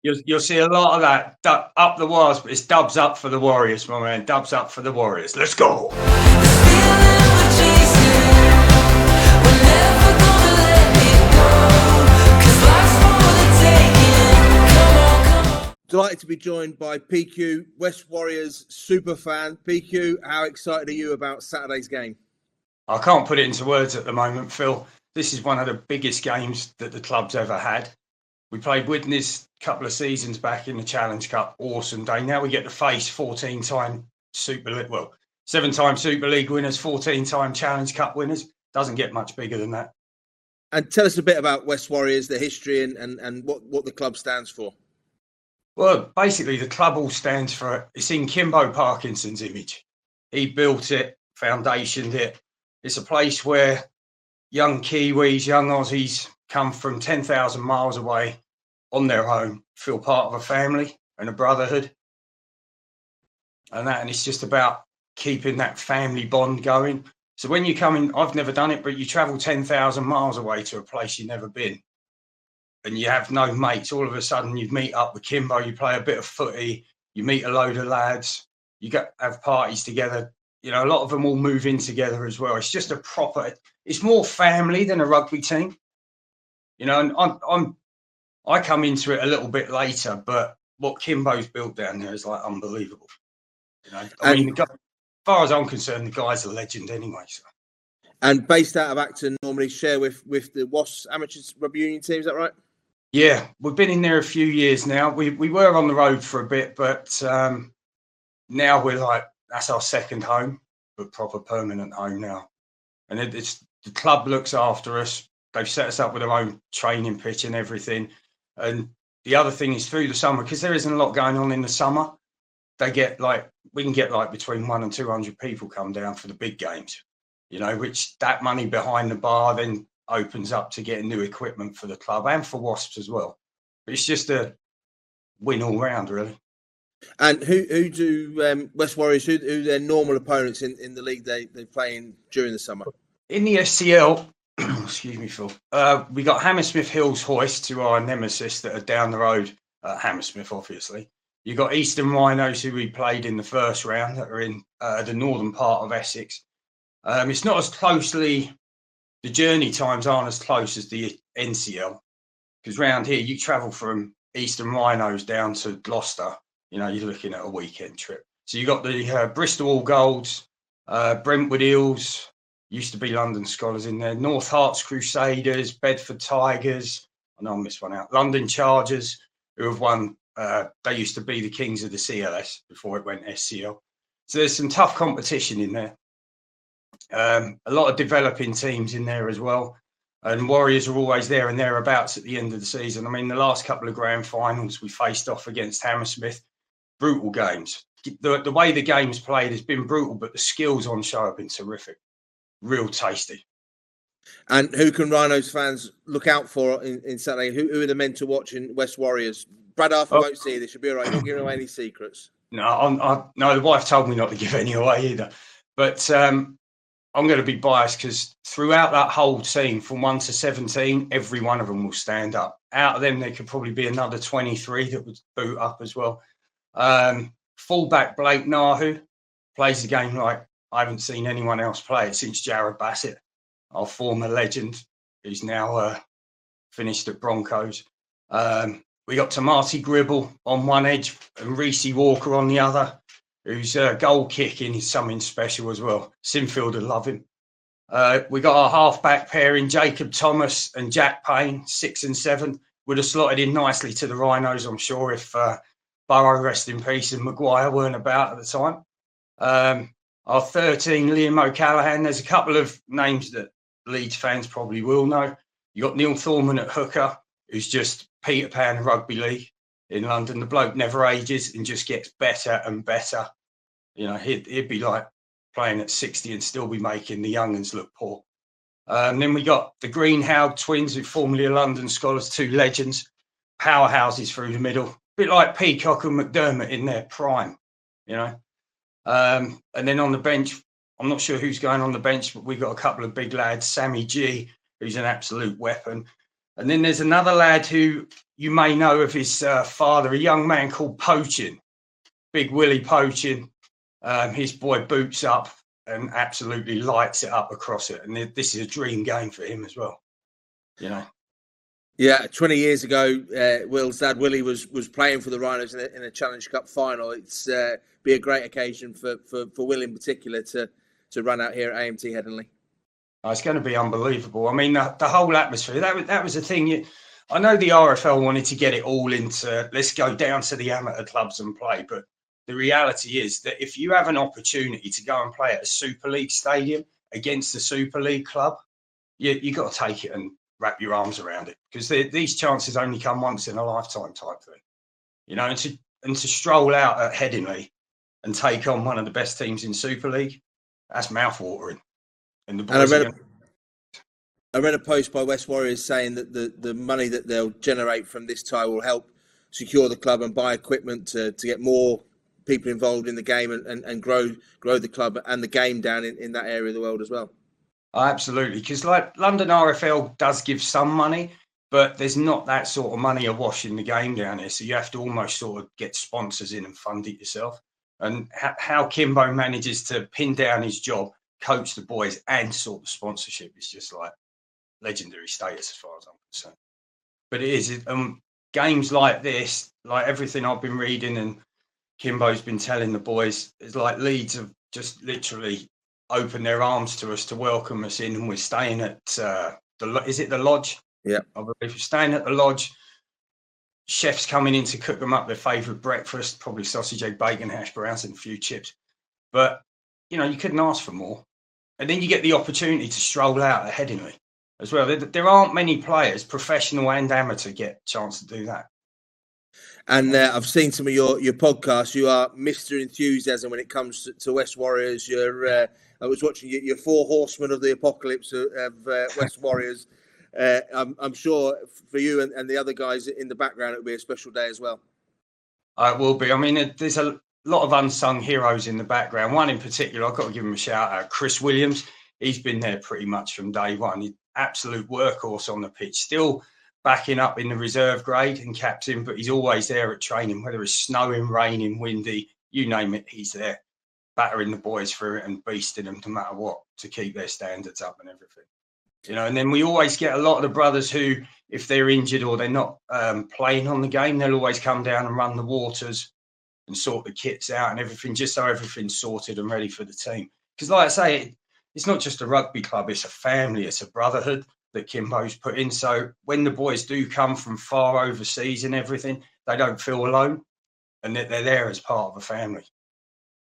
You'll see a lot of that up the wires, but it's dubs up for the Warriors, my man. Dubs up for the Warriors. Let's go. Delighted to be joined by PQ, West Warriors superfan. PQ, how excited are you about Saturday's game? I can't put it into words at the moment, Phil. This is one of the biggest games that the club's ever had. We played Widnes a couple of seasons back in the Challenge Cup. Awesome day. Now we get to face 14-time Super League, 7-time Super League winners, 14-time Challenge Cup winners. Doesn't get much bigger than that. And tell us a bit about West Warriors, the history and what the club stands for. Well, basically, the club all stands for, it's in Kimbo Parkinson's image. He built it, foundationed it. It's a place where young Kiwis, young Aussies come from 10,000 miles away on their own, feel part of a family and a brotherhood. And it's just about keeping that family bond going. So when you come in, I've never done it, but you travel 10,000 miles away to a place you've never been and you have no mates. All of a sudden you meet up with Kimbo, you play a bit of footy, you meet a load of lads, you have parties together. You know, a lot of them all move in together as well. It's just it's more family than a rugby team. You know, and I come into it a little bit later, but what Kimbo's built down there is like unbelievable. You know, I mean, as far as I'm concerned, the guy's a legend anyway. So. And based out of Acton, normally share with the Wasps amateurs rugby union team, is that right? Yeah, we've been in there a few years now. We were on the road for a bit, but now we're like, that's our second home, but proper permanent home now. And it's the club looks after us. They've set us up with their own training pitch and everything. And the other thing is through the summer, because there isn't a lot going on in the summer, we can get like between 100 and 200 people come down for the big games, you know, which that money behind the bar then opens up to getting new equipment for the club and for Wasps as well. But it's just a win all round, really. And who do West Warriors, who their normal opponents in the league they play in during the summer? In the SCL, excuse me, Phil, we got Hammersmith Hills Hoist, who are our nemesis that are down the road at Hammersmith, obviously. You got Eastern Rhinos, who we played in the first round, that are in the northern part of Essex. It's not as closely, the journey times aren't as close as the NCL, because round here you travel from Eastern Rhinos down to Gloucester. You know, you're looking at a weekend trip. So you got the Bristol All Golds, Brentwood Eels, used to be London Scholars in there, North Hearts Crusaders, Bedford Tigers, I know I missed one out, London Chargers, who have won, they used to be the kings of the CLS before it went SCL. So there's some tough competition in there. A lot of developing teams in there as well. And Warriors are always there and thereabouts at the end of the season. I mean, the last couple of grand finals we faced off against Hammersmith, brutal games. The way the game's played has been brutal, but the skills on show have been terrific. Real tasty. And who can Rhinos fans look out for in Saturday? Who are the men to watch in West Warriors? Brad Arthur won't see this. Should be all right. Not giving away any secrets. No, no. The wife told me not to give any away either. But I'm going to be biased because throughout that whole team, from 1 to 17, every one of them will stand up. Out of them, there could probably be another 23 that would boot up as well. Fullback Blake Nahu plays the game like I haven't seen anyone else play it since Jared Bassett, our former legend, who's now finished at Broncos. We got Tamati Gribble on one edge and Reece Walker on the other, whose goal kicking is something special as well. Sinfield would love him. We got our half-back pairing, Jacob Thomas and Jack Payne, 6 and 7, would have slotted in nicely to the Rhinos, I'm sure, if Burrow, rest in peace, and Maguire weren't about at the time. Our 13, Liam O'Callaghan, there's a couple of names that Leeds fans probably will know. You got Neil Thorman at hooker, who's just Peter Pan of rugby league in London. The bloke never ages and just gets better and better. You know, he'd be like playing at 60 and still be making the young'uns look poor. Then we got the Greenhow twins, who formerly are London Scholars, 2 legends, powerhouses through the middle, a bit like Peacock and McDermott in their prime, you know. And then on the bench, I'm not sure who's going on the bench, but we got a couple of big lads, Sammy G, who's an absolute weapon. And then there's another lad who you may know of his father, a young man called Poaching, Big Willie Poaching. His boy boots up and absolutely lights it up across it. And this is a dream game for him as well, you know. Yeah, 20 years ago, Will's dad, Willie, was playing for the Rhinos in a Challenge Cup final. It's be a great occasion for Will in particular to run out here at AMT Headingley. Oh, it's going to be unbelievable. I mean, the whole atmosphere, that was the thing. I know the RFL wanted to get it all into, let's go down to the amateur clubs and play. But the reality is that if you have an opportunity to go and play at a Super League stadium against a Super League club, you got to take it and wrap your arms around it, because these chances only come once in a lifetime type thing, you know. And to stroll out at Headingley and take on one of the best teams in Super League, that's mouthwatering. And the boys I read a post by West Warriors saying that the money that they'll generate from this tie will help secure the club and buy equipment to get more people involved in the game and grow the club and the game down in that area of the world as well. Oh, absolutely, because like London RFL does give some money, but there's not that sort of money awash in the game down here. So you have to almost sort of get sponsors in and fund it yourself. And how Kimbo manages to pin down his job, coach the boys, and sort of sponsorship is just like legendary status as far as I'm concerned. But it is games like this, like everything I've been reading and Kimbo's been telling the boys, is like Leeds have just literally opened their arms to us to welcome us in, and we're staying at the Lodge? Yeah, I believe we're staying at the Lodge. Chefs coming in to cook them up their favourite breakfast, probably sausage, egg, bacon, hash browns, and a few chips. But you know, you couldn't ask for more. And then you get the opportunity to stroll out at Headingley as well. There aren't many players, professional and amateur, get a chance to do that. And I've seen some of your podcasts. You are Mr. Enthusiasm when it comes to West Warriors. I was watching your four horsemen of the apocalypse of West Warriors. I'm sure for you and the other guys in the background, it'll be a special day as well. It will be. I mean, there's a lot of unsung heroes in the background. One in particular, I've got to give him a shout out, Chris Williams. He's been there pretty much from day one. He's absolute workhorse on the pitch, still backing up in the reserve grade and captain, but he's always there at training, whether it's snowing, raining, windy, you name it, he's there, battering the boys through it and beasting them no matter what to keep their standards up and everything. You know, and then we always get a lot of the brothers who, if they're injured or they're not playing on the game, they'll always come down and run the waters and sort the kits out and everything, just so everything's sorted and ready for the team. Because like I say, it's not just a rugby club, it's a family, it's a brotherhood that Kimbo's put in. So when the boys do come from far overseas and everything, they don't feel alone, and they're there as part of a family.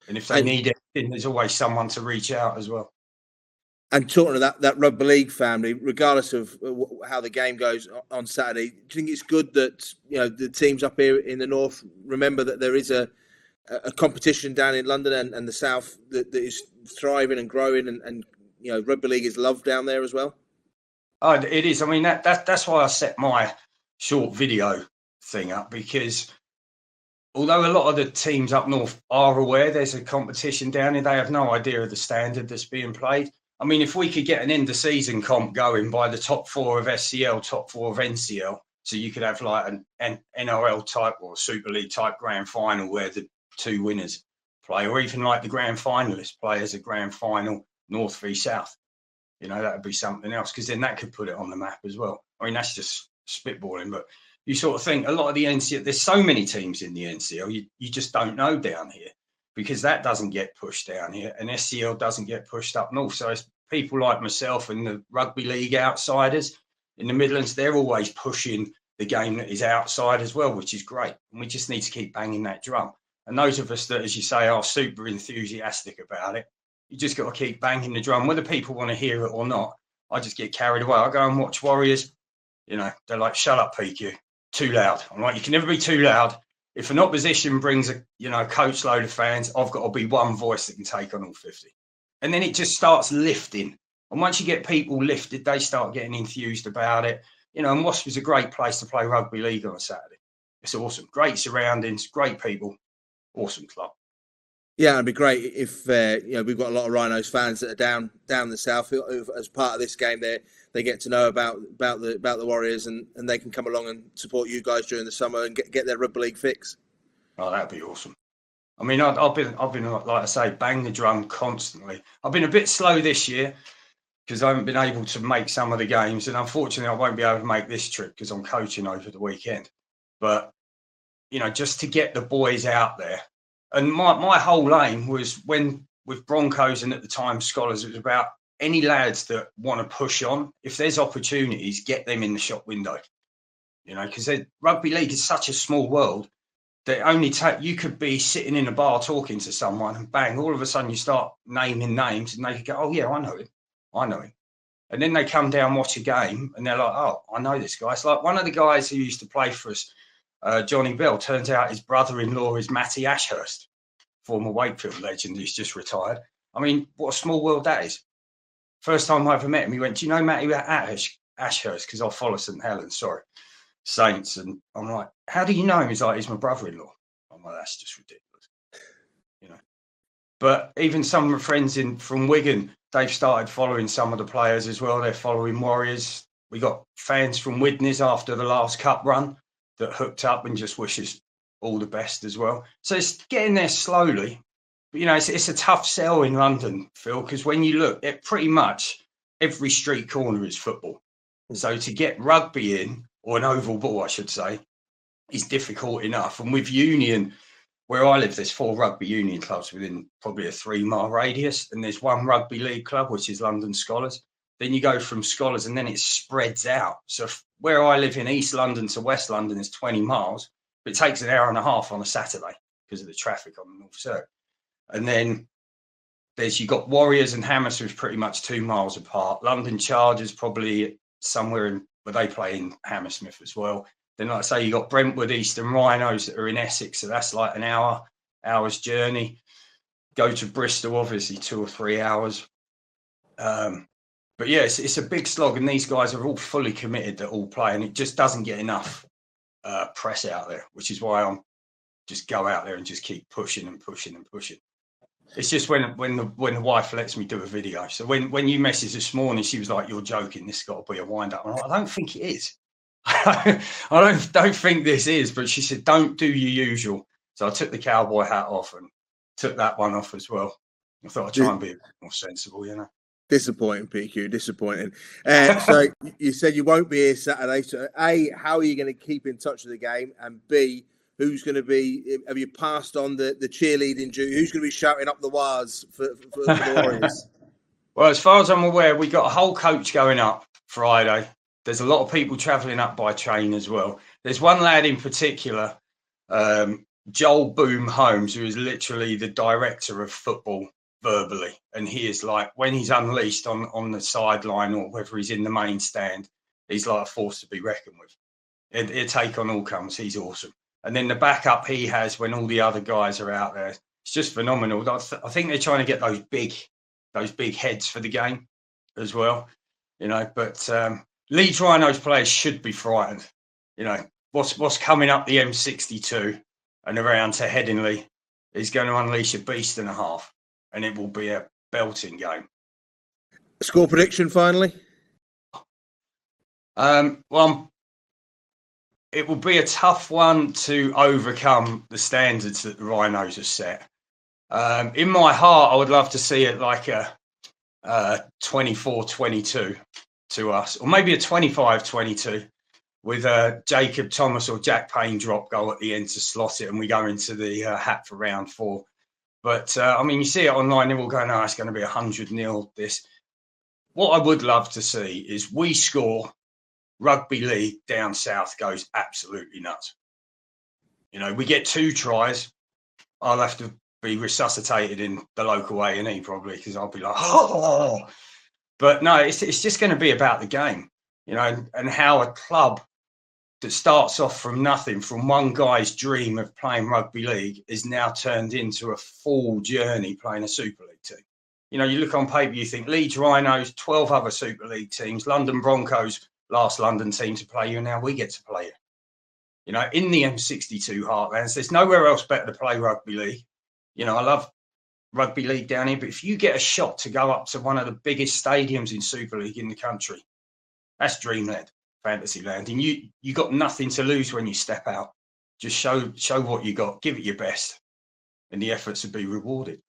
And if they need anything, there's always someone to reach out as well. And talking to that rugby league family, regardless of how the game goes on Saturday, do you think it's good that, you know, the teams up here in the north remember that there is a competition down in London and the south that is thriving and growing, and you know, rugby league is loved down there as well? Oh, it is. I mean, that's why I set my short video thing up, because although a lot of the teams up north are aware there's a competition down here, they have no idea of the standard that's being played. I mean, if we could get an end of season comp going by the top four of SCL, top four of NCL, so you could have like an NRL type or Super League type grand final where the two winners play, or even like the grand finalists play as a grand final, North v South. You know, that would be something else, because then that could put it on the map as well. I mean, that's just spitballing, but you sort of think a lot of the NCL, there's so many teams in the NCL, you just don't know down here, because that doesn't get pushed down here, and SCL doesn't get pushed up north. So it's people like myself and the rugby league outsiders in the Midlands, they're always pushing the game that is outside as well, which is great. And we just need to keep banging that drum. And those of us that, as you say, are super enthusiastic about it, you just got to keep banging the drum, whether people want to hear it or not. I just get carried away. I go and watch Warriors. You know, they're like, shut up, PQ, too loud. I'm like, you can never be too loud. If an opposition brings a coach load of fans, I've got to be one voice that can take on all 50. And then it just starts lifting. And once you get people lifted, they start getting enthused about it. You know, and Wasp is a great place to play rugby league on a Saturday. It's awesome. Great surroundings, great people, awesome club. Yeah, it'd be great if we've got a lot of Rhinos fans that are down the south. As part of this game, they get to know about the Warriors, and they can come along and support you guys during the summer and get their rugby league fix. Oh, that'd be awesome. I mean, I've been like I say, bang the drum constantly. I've been a bit slow this year because I haven't been able to make some of the games, and unfortunately, I won't be able to make this trip because I'm coaching over the weekend. But just to get the boys out there. And my whole aim was with Broncos and at the time Scholars, it was about any lads that want to push on. If there's opportunities, get them in the shop window. Because rugby league is such a small world that you could be sitting in a bar talking to someone and bang, all of a sudden you start naming names and they could go, oh yeah, I know him. And then they come down, watch a game and they're like, oh, I know this guy. It's like one of the guys who used to play for us, Johnny Bell, turns out his brother-in-law is Matty Ashurst, former Wakefield legend who's just retired. I mean, what a small world that is. First time I ever met him, he went, do you know Matty Ashurst? Because I follow St Helens, Saints. And I'm like, how do you know him? He's like, he's my brother-in-law. I'm like, that's just ridiculous. But even some of my friends from Wigan, they've started following some of the players as well. They're following Warriors. We got fans from Widnes after the last cup run that hooked up and just wishes all the best as well. So it's getting there slowly. But, it's a tough sell in London, Phil, because when you look at pretty much every street corner is football. So to get rugby in, or an oval ball, I should say, is difficult enough. And with Union, where I live, there's 4 rugby union clubs within probably a 3-mile radius. And there's 1 rugby league club, which is London Scholars. Then you go from Scholars and then it spreads out. So where I live in East London to West London is 20 miles, but it takes an hour and a half on a Saturday because of the traffic on the North Circuit. And then you got Warriors and Hammersmith pretty much 2 miles apart. London Chargers probably somewhere where they play in Hammersmith as well. Then, like I say, you got Brentwood, Eastern Rhinos that are in Essex, so that's like an hour's journey. Go to Bristol, obviously 2 or 3 hours. But yeah, it's a big slog, and these guys are all fully committed to all play, and it just doesn't get enough press out there, which is why I'm just go out there and just keep pushing and pushing and pushing. It's just when the wife lets me do a video. So when you messaged this morning, she was like, "You're joking. This has got to be a wind up." I'm like, I don't think it is. I don't think this is. But she said, "Don't do your usual." So I took the cowboy hat off and took that one off as well. I thought I'd try and be a bit more sensible, Disappointing, PQ. Disappointing. So you said you won't be here Saturday. So A, how are you going to keep in touch with the game? And B, who's going to be? Have you passed on the cheerleading duty? Who's going to be shouting up the wires for the Warriors? Well, as far as I'm aware, we got a whole coach going up Friday. There's a lot of people travelling up by train as well. There's one lad in particular, Joel Boom Holmes, who is literally the director of football verbally, and he is like, when he's unleashed on the sideline or whether he's in the main stand, he's like a force to be reckoned with. He'll take on all comers. He's awesome. And then the backup he has when all the other guys are out there, it's just phenomenal. I think they're trying to get those big heads for the game as well, but Leeds Rhinos players should be frightened. What's coming up the M62 and around to Headingley is going to unleash a beast and a half, and it will be a belting game. Score prediction finally? Well, it will be a tough one to overcome the standards that the Rhinos have set. In my heart, I would love to see it like a 24-22 to us, or maybe a 25-22 with a Jacob Thomas or Jack Payne drop goal at the end to slot it, and we go into the hat for round 4. But, you see it online, they're all going, it's going to be 100-0 this. What I would love to see is we score, rugby league down south goes absolutely nuts. We get 2 tries. I'll have to be resuscitated in the local A&E probably, because I'll be like, oh. But no, it's just going to be about the game, and how a club that starts off from nothing, from one guy's dream of playing rugby league, is now turned into a full journey playing a Super League team. You look on paper, you think Leeds Rhinos, 12 other Super League teams, London Broncos, last London team to play you, and now we get to play you. In the M62 heartlands, there's nowhere else better to play rugby league. I love rugby league down here, but if you get a shot to go up to one of the biggest stadiums in Super League in the country, that's dreamland, fantasy land. And you got nothing to lose when you step out. Just show what you got, give it your best, and the efforts will be rewarded.